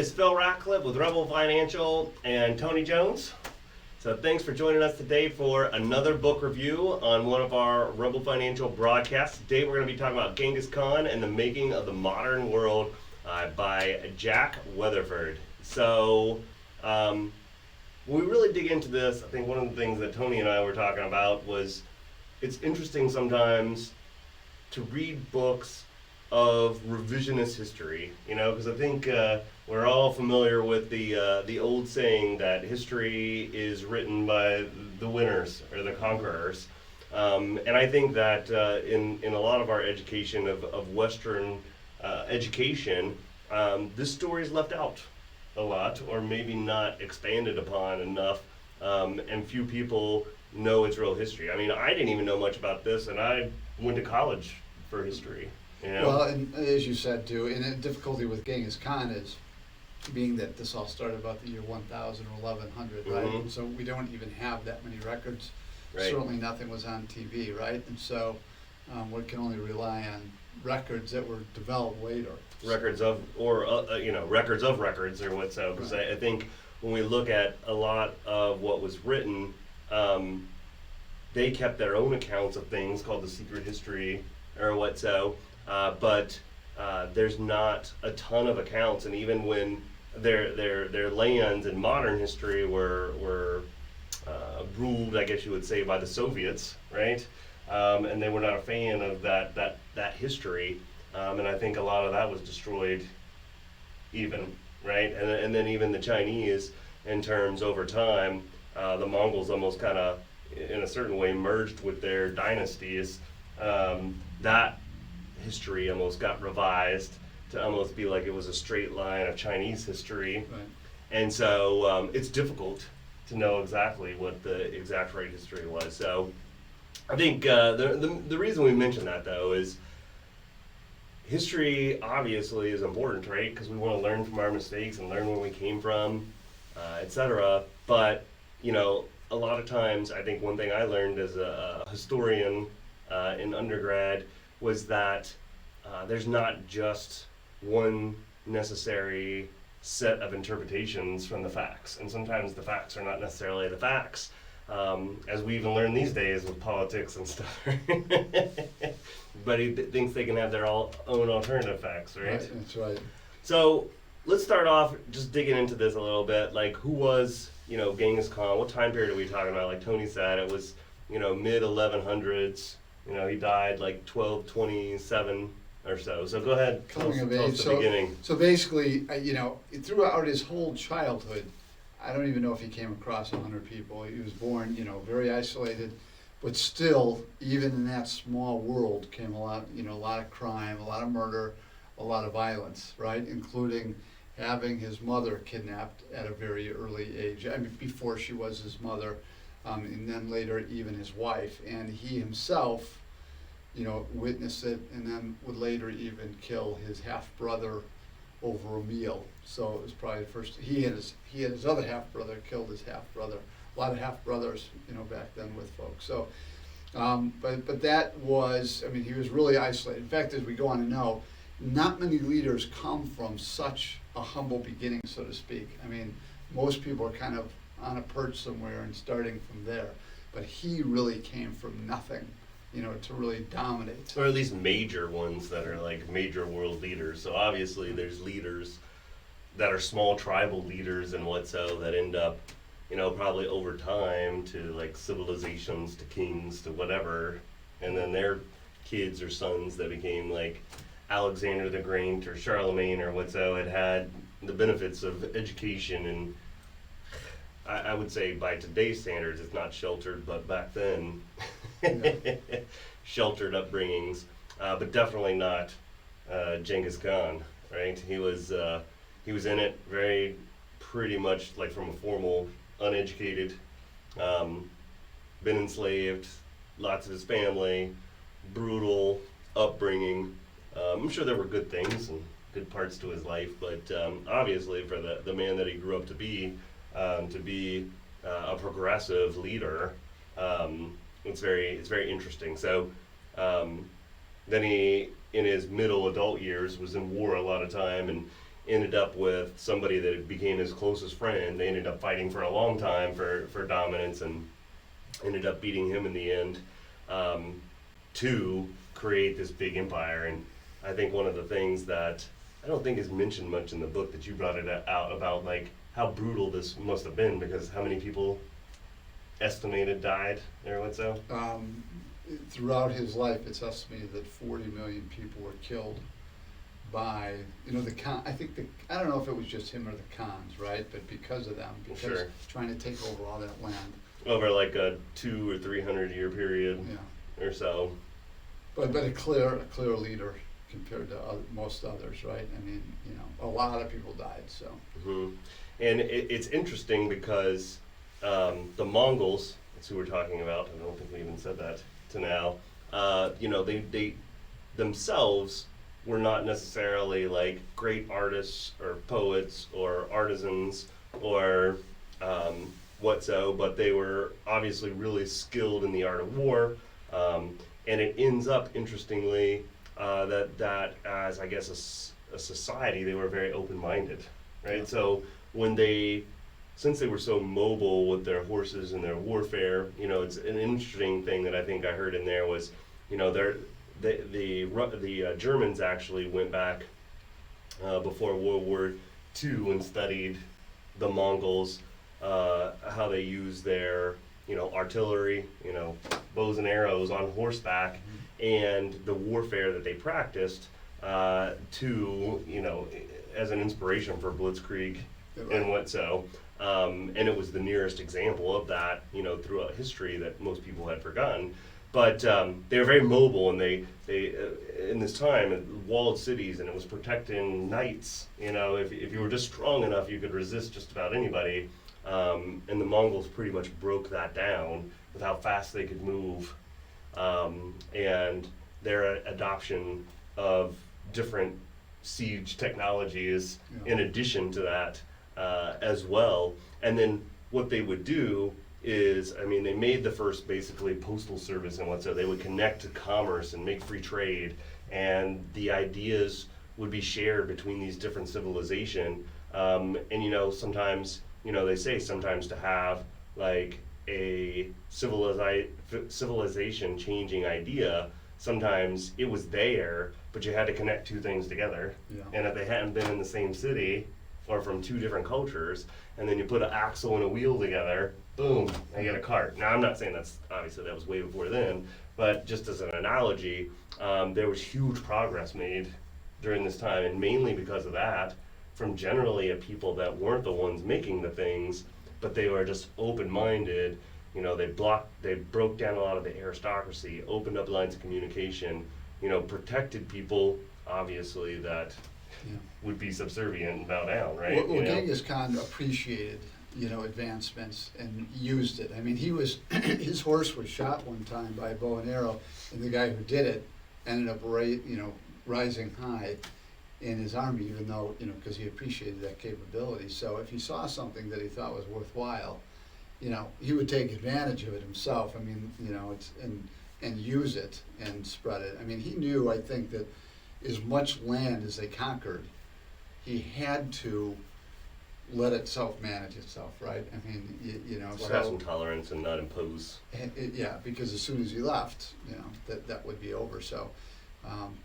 is Phil Ratcliffe with Rebel Financial and Tony Jones. So thanks for joining us today for another book review on one of our Rebel Financial broadcasts. Today we're going to be talking about Genghis Khan and the Making of the Modern World by Jack Weatherford. So when we really dig into this, I think one of the things that Tony and I were talking about was it's interesting sometimes to read books of revisionist history, because I think we're all familiar with the old saying that history is written by the winners or the conquerors, and I think that in a lot of our education of Western education, this story is left out a lot, or maybe not expanded upon enough, and few people know its real history. I mean, I didn't even know much about this, and I went to college for history. Well, and as you said too, and the difficulty with Genghis Khan is being that this all started about the year 1000 or 1100, right? Mhm. And so we don't even have that many records. Right. Certainly nothing was on TV, right? And so we can only rely on records that were developed later. Records of, or records of records, or what so, because Right. I think when we look at a lot of what was written, they kept their own accounts of things called the secret history, or what so, but there's not a ton of accounts, and even when their lands in modern history were ruled, I guess you would say, by the Soviets, right? And they were not a fan of that history, and I think a lot of that was destroyed, even, right? And then even the Chinese, in terms over time, the Mongols almost kind of, in a certain way, merged with their dynasties. That history almost got revised to almost be like it was a straight line of Chinese history. Right. And so it's difficult to know exactly what the exact right history was. So I think the reason we mention that, though, is history obviously is important, right? Because we want to learn from our mistakes and learn where we came from, etc. But, a lot of times, I think one thing I learned as a historian in undergrad was that there's not just one necessary set of interpretations from the facts, and sometimes the facts are not necessarily the facts, as we even learn these days with politics and stuff. But he thinks they can have their own alternative facts, right? That's right. So let's start off just digging into this a little bit. Like, who was Genghis Khan? What time period are we talking about? Like Tony said, it was mid 1100s. He died like 1227 or so. So go ahead, tell us the beginning. So basically, throughout his whole childhood, I don't even know if he came across 100 people. He was born, very isolated, but still, even in that small world, came a lot of crime, a lot of murder, a lot of violence, right? Including having his mother kidnapped at a very early age. I mean, before she was his mother. And then later even his wife, and he himself, witnessed it, and then would later even kill his half-brother over a meal. So it was probably the first, he and his other half-brother killed his half-brother. A lot of half-brothers, back then with folks. So, but that was, he was really isolated. In fact, as we go on to know, not many leaders come from such a humble beginning, so to speak. Most people are kind of on a perch somewhere and starting from there. But he really came from nothing, to really dominate. Or at least major ones that are like major world leaders. So obviously there's leaders that are small tribal leaders and what so that end up, probably over time to like civilizations, to kings, to whatever. And then their kids or sons that became like Alexander the Great or Charlemagne or what so had the benefits of education, and I would say by today's standards it's not sheltered, but back then sheltered upbringings, but definitely not Genghis Khan, right? He was in it very pretty much like from a formal, uneducated, been enslaved, lots of his family, brutal upbringing. I'm sure there were good things and good parts to his life, but obviously for the man that he grew up to be a progressive leader, it's very interesting. So then he, in his middle adult years, was in war a lot of time, and ended up with somebody that became his closest friend. They ended up fighting for a long time for dominance and ended up beating him in the end, to create this big empire. And I think one of the things that I don't think is mentioned much in the book that you brought it out about, like how brutal this must have been, because how many people estimated died there, what's so? Throughout his life, it's estimated that 40 million people were killed by, the Khan. I don't know if it was just him or the Khans, right? But because of them, because Sure. trying to take over all that land. Over like a 200 or 300 year period Yeah. or so. But a clear leader compared to most others, right? I mean, a lot of people died, so. Hmm. And it's interesting because the Mongols, that's who we're talking about, I don't think we even said that to now, they themselves were not necessarily like great artists or poets or artisans or but they were obviously really skilled in the art of war. And it ends up, interestingly, that as I guess a society, they were very open-minded, right? Yeah. So since they were so mobile with their horses and their warfare, it's an interesting thing that I think I heard in there was, the Germans actually went back before World War II and studied the Mongols, how they use their artillery, bows and arrows on horseback, and the warfare that they practiced as an inspiration for Blitzkrieg and what so. And it was the nearest example of that, throughout history that most people had forgotten. But they were very mobile, and they in this time, walled cities, and it was protecting knights. If you were just strong enough, you could resist just about anybody. And the Mongols pretty much broke that down with how fast they could move, and their adoption of different siege technologies in addition to that as well. And then what they would do is, they made the first basically postal service and so they would connect to commerce and make free trade, and the ideas would be shared between these different civilization. And sometimes, they say sometimes to have like a civilization changing idea, sometimes it was there, but you had to connect two things together. Yeah. And if they hadn't been in the same city or from two different cultures, and then you put an axle and a wheel together, boom, I get a cart. Now, I'm not saying obviously that was way before then, but just as an analogy, there was huge progress made during this time, and mainly because of that, from generally a people that weren't the ones making the things, but they were just open-minded. They broke down a lot of the aristocracy, opened up lines of communication, protected people, obviously, that would be subservient and bow down, right? Well, Genghis Khan appreciated, advancements and used it. His horse was shot one time by a bow and arrow, and the guy who did it ended up rising high in his army, even though, because he appreciated that capability. So if he saw something that he thought was worthwhile, he would take advantage of it himself. And use it and spread it. He knew, I think, that as much land as they conquered, he had to let itself manage itself, right? Have some tolerance and not impose. Because as soon as he left, that would be over. So,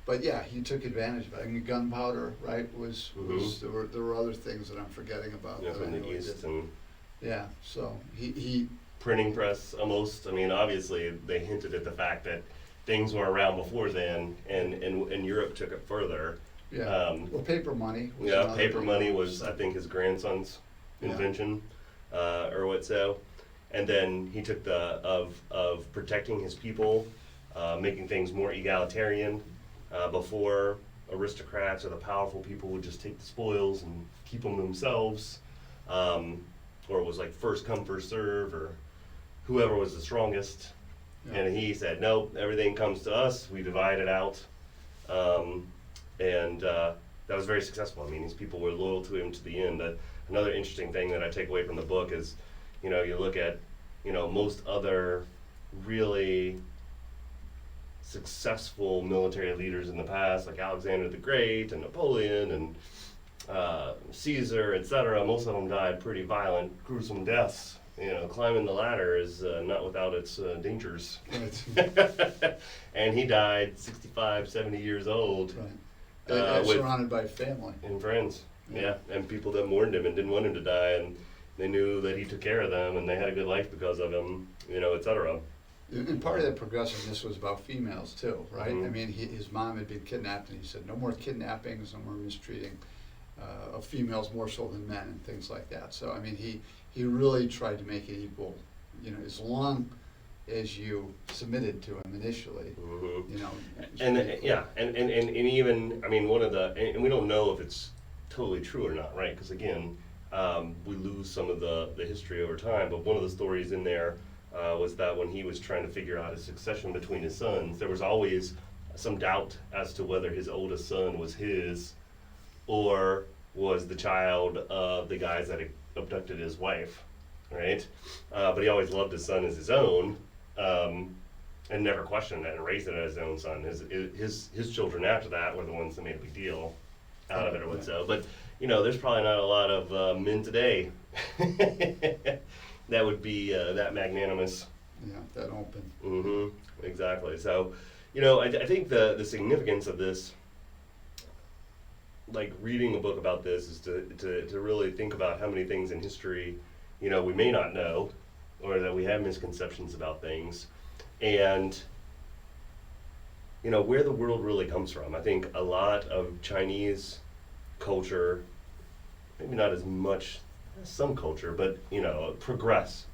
but yeah, he took advantage of it. Gunpowder, right? There were other things that I'm forgetting about. From the East and. Yeah, so he printing press almost. Obviously they hinted at the fact that things were around before then, and Europe took it further. Yeah. Paper money. Paper money was, I think, his grandson's invention, or what so. And then he took of protecting his people, making things more egalitarian. Before, aristocrats or the powerful people would just take the spoils and keep them themselves, or it was like first come first serve, or whoever was the strongest. Yeah. And he said, no, everything comes to us. We divide it out. And that was very successful. These people were loyal to him to the end. Another interesting thing that I take away from the book is, you look at, most other really successful military leaders in the past, like Alexander the Great and Napoleon and Caesar, etc., most of them died pretty violent, gruesome deaths. Climbing the ladder is not without its dangers. Right. And he died 65, 70 years old. Right. With Surrounded by family. and friends. Yeah. Yeah, and people that mourned him and didn't want him to die, and they knew that he took care of them, and they had a good life because of him, etc. And part of that progressiveness was about females too, right? Mhm. I mean, his mom had been kidnapped, and he said, no more kidnappings, no more mistreating of females more so than men, and things like that. So, I mean, he really tried to make it equal, as long as you submitted to him initially, Mm-hmm. it should And be equal. yeah, and even, I mean, one of the, and we don't know if it's totally true or not, right? Because again, we lose some of the history over time, but one of the stories in there was that when he was trying to figure out his succession between his sons, there was always some doubt as to whether his oldest son was his or was the child of the guys that had abducted his wife, right? But he always loved his son as his own, and never questioned it and raised it as his own son. His children after that were the ones that made a big deal out of it or what so. But there's probably not a lot of men today that would be that magnanimous. Yeah, that open. Mm-hmm. Exactly. So, I think the significance of this, like reading a book about this, is to really think about how many things in history, we may not know, or that we have misconceptions about things, and where the world really comes from. I think a lot of Chinese culture, maybe not as much as some culture, but progress,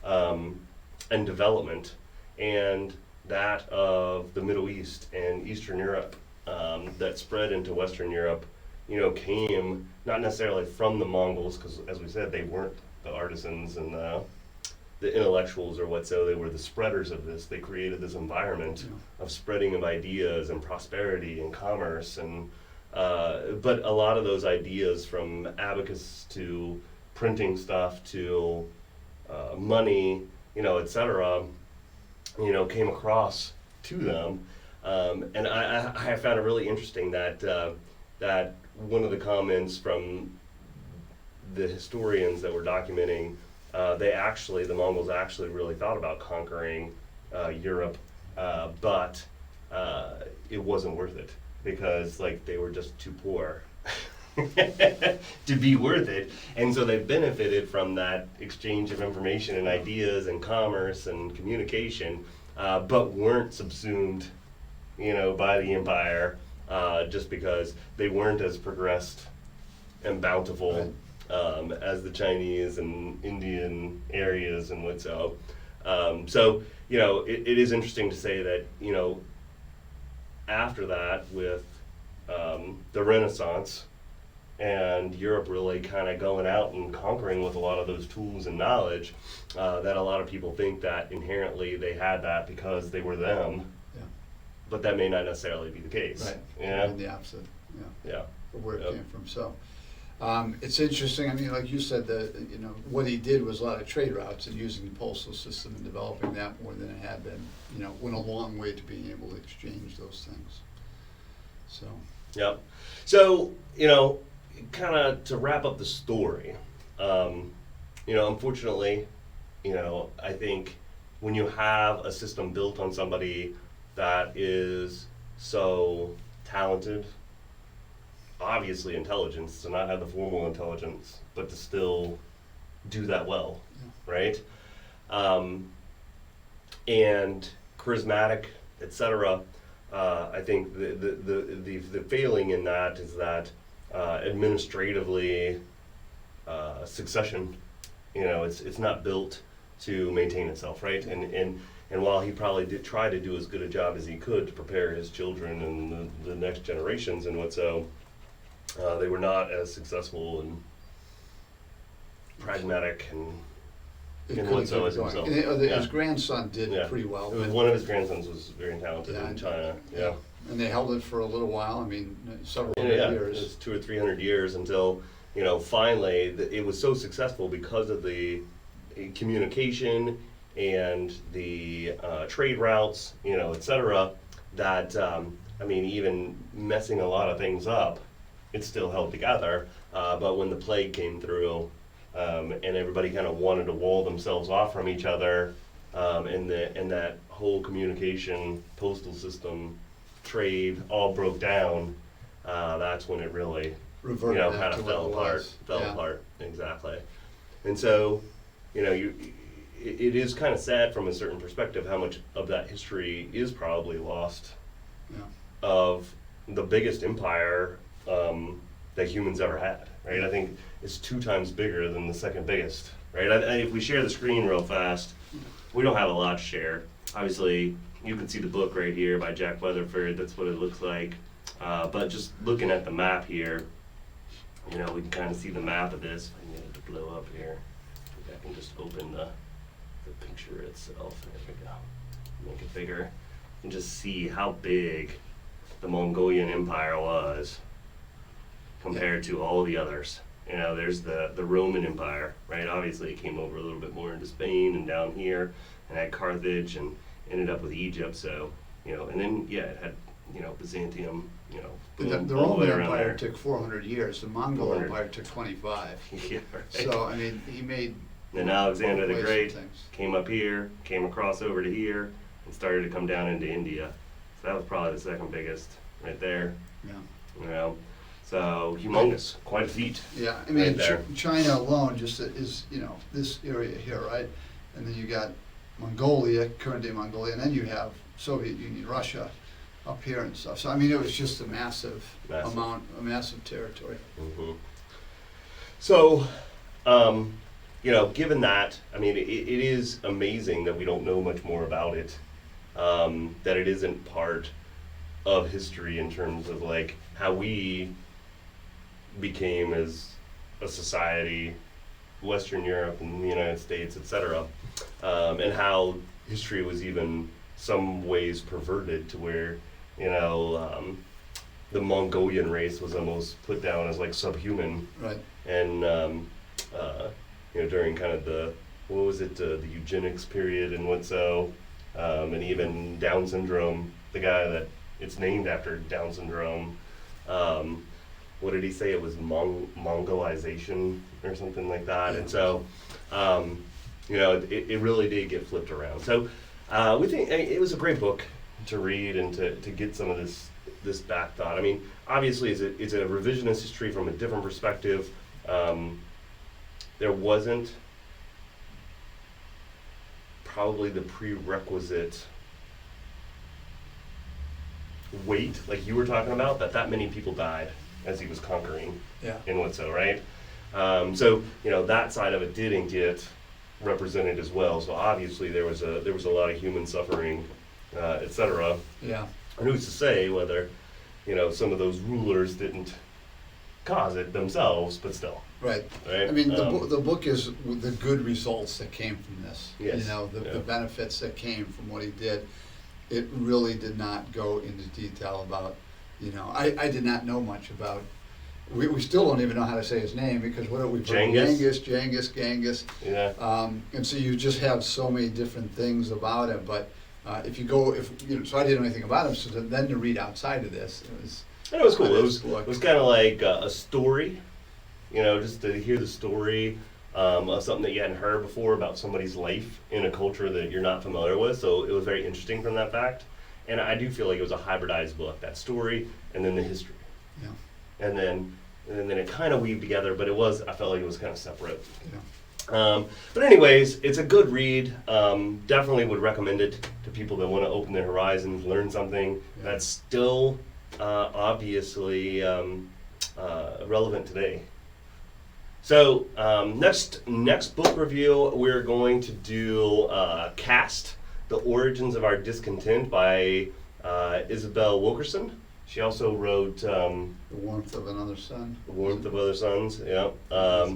and development, and that of the Middle East and Eastern Europe, that spread into Western Europe, came not necessarily from the Mongols, because as we said, they weren't the artisans and the intellectuals or what so. They were the spreaders of this. They created this environment of spreading of ideas and prosperity and commerce, and but a lot of those ideas, from abacus to printing stuff to money, etc., came across to them. And I found it really interesting that that one of the comments from the historians that were documenting, the Mongols actually really thought about conquering Europe, but it wasn't worth it because they were just too poor to be worth it, and so they benefited from that exchange of information and ideas and commerce and communication, but weren't subsumed, by the empire, just because they weren't as progressed and bountiful as the Chinese and Indian areas and what so. So it is interesting to say that after that, with the Renaissance and Europe really kind of going out and conquering with a lot of those tools and knowledge, that a lot of people think that inherently they had that because they were them, but that may not necessarily be the case. Right. Yeah. And the opposite. Yeah. Of where it Yep. came from. So it's interesting. I mean, like you said, what he did was a lot of trade routes and using the postal system and developing that more than it had been. Went a long way to being able to exchange those things. So. Yep. So, kind of to wrap up the story, unfortunately, I think when you have a system built on somebody that is so talented, obviously intelligence, to not have the formal intelligence, but to still do that well, right? And charismatic, etc. I think the failing in that is that administratively, succession, it's not built to maintain itself, right? And while he probably did try to do as good a job as he could to prepare his children and the next generations and what so, they were not as successful and pragmatic and what so as himself. His grandson did pretty well. One of his grandsons was very talented in China. Yeah. And they held it for a little while. I mean, several It years. was 200 or 300 years until finally it was so successful because of the communication and the trade routes, etc. That even messing a lot of things up, it still held together. But when the plague came through, and everybody kind of wanted to wall themselves off from each other, and that whole communication, postal system, trade all broke down, that's when it really, Reverted kind back of to what fell it apart. was. Fell Yeah. apart, exactly. And so, it is kind of sad from a certain perspective how much of that history is probably lost Yeah. of the biggest empire that humans ever had, right? I think it's 2 times bigger than the second biggest, right? If we share the screen real fast, we don't have a lot to share. Obviously, you can see the book right here by Jack Weatherford. That's what it looks like. But just looking at the map here, we can kind of see the map of this. If I can get it to blow up here, I can just open the picture itself. There we go. Make it bigger. And just see how big the Mongolian Empire was compared to all the others. There's the Roman Empire, right? Obviously, it came over a little bit more into Spain and down here, and had Carthage and ended up with Egypt. So, and then it had Byzantium. The all Roman way around Empire there. took 400 years. The Mongol 400. Empire took 25. Yeah, right. So I mean, he made. Then Alexander the ways Great and things. came up here, came across over to here, and started to come down into India. So that was probably the second biggest right there. Yeah. So humongous, quite a feat. Yeah, I mean, Right there. China alone just is, this area here, right? And then you got Mongolia, current day Mongolia, and then you have Soviet Union, Russia up here and stuff. So I mean, it was just a massive amount, a massive territory. Mm-hmm. So, given that, I mean, it is amazing that we don't know much more about it, that it isn't part of history in terms of like how we became as a society, Western Europe and the United States, etc., and how history was even some ways perverted to where, the Mongolian race was almost put down as like subhuman. Right. And during kind of the eugenics period and and even Down syndrome, the guy that it's named after Down syndrome. What did he say? It was Mongolization or something like that. Yeah. And so, it really did get flipped around. So we think it was a great book to read and to get some of this back thought. I mean, obviously, it's a revisionist history from a different perspective. There wasn't probably the prerequisite weight, like you were talking about, that many people died as he was conquering Yeah. in Wetzel, right? So that side of it didn't get represented as well. So obviously there was a lot of human suffering, etc. Yeah. And who's to say whether some of those rulers didn't cause it themselves, but still. Right. Right? I mean, the book is the good results that came from this. Yes. The benefits that came from what he did. It really did not go into detail about, I did not know much about. We still don't even know how to say his name because what are we? Genghis. Genghis. Yeah. And so you just have so many different things about him. But so I didn't know anything about him. So then to read outside of this, And it was cool. It was book. kind of like a story, just to hear the story of something that you hadn't heard before about somebody's life in a culture that you're not familiar with. So it was very interesting from that fact. And I do feel like it was a hybridized book, that story and then the history. Yeah. And then it kind of weaved together, but I felt like it was kind of separate. Yeah. But anyways, it's a good read. Definitely would recommend it to people that want to open their horizons, learn something that's still obviously relevant today. So next book review, we're going to do Caste, The Origins of Our Discontent by Isabel Wilkerson. She also wrote The Warmth of Another Sun. The Warmth of Other Suns, yeah. Yeah.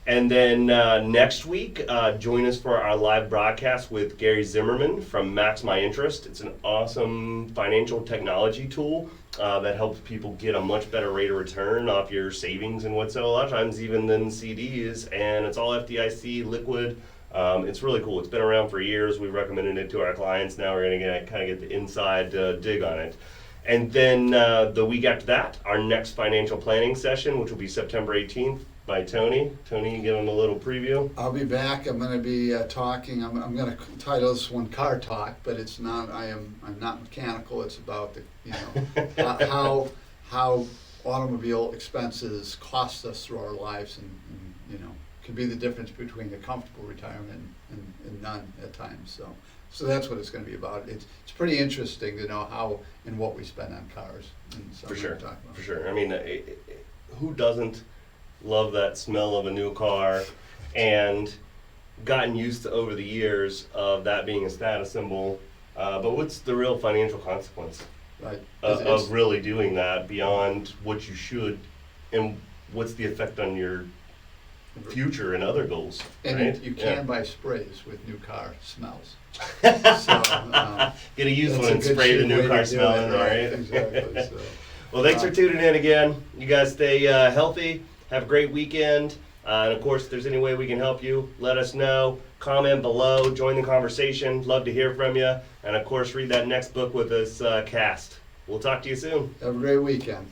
And then next week, join us for our live broadcast with Gary Zimmerman from Max My Interest. It's an awesome financial technology tool that helps people get a much better rate of return off your savings and what's a lot of times even than CDs. And it's all FDIC liquid. It's really cool. It's been around for years. We've recommended it to our clients. Now we're going to kind of get the inside dig on it. And then the week after that, our next financial planning session, which will be September 18th by Tony. Tony, give him a little preview. I'll be back. I'm going to be talking. I'm going to title this one "Car Talk," but it's not. I'm not mechanical. It's about how automobile expenses cost us through our lives, and can be the difference between a comfortable retirement and none at times. So that's what it's going to be about. It's pretty interesting to know how and what we spend on cars. And so For I'm sure, gonna talk about for it. sure. I mean, who doesn't love that smell of a new car, and gotten used to over the years of that being a status symbol. But what's the real financial consequence Right. of really doing that beyond what you should, and what's the effect on your future and other goals? And right? you can buy sprays with new car smells. Get a used That's one a and good spray the cheap way new to car do smell it, in, right? Exactly. So. Well, thanks for tuning in again. You guys stay healthy. Have a great weekend. And of course, if there's any way we can help you, let us know. Comment below. Join the conversation. Love to hear from you. And of course, read that next book with us, Cast. We'll talk to you soon. Have a great weekend.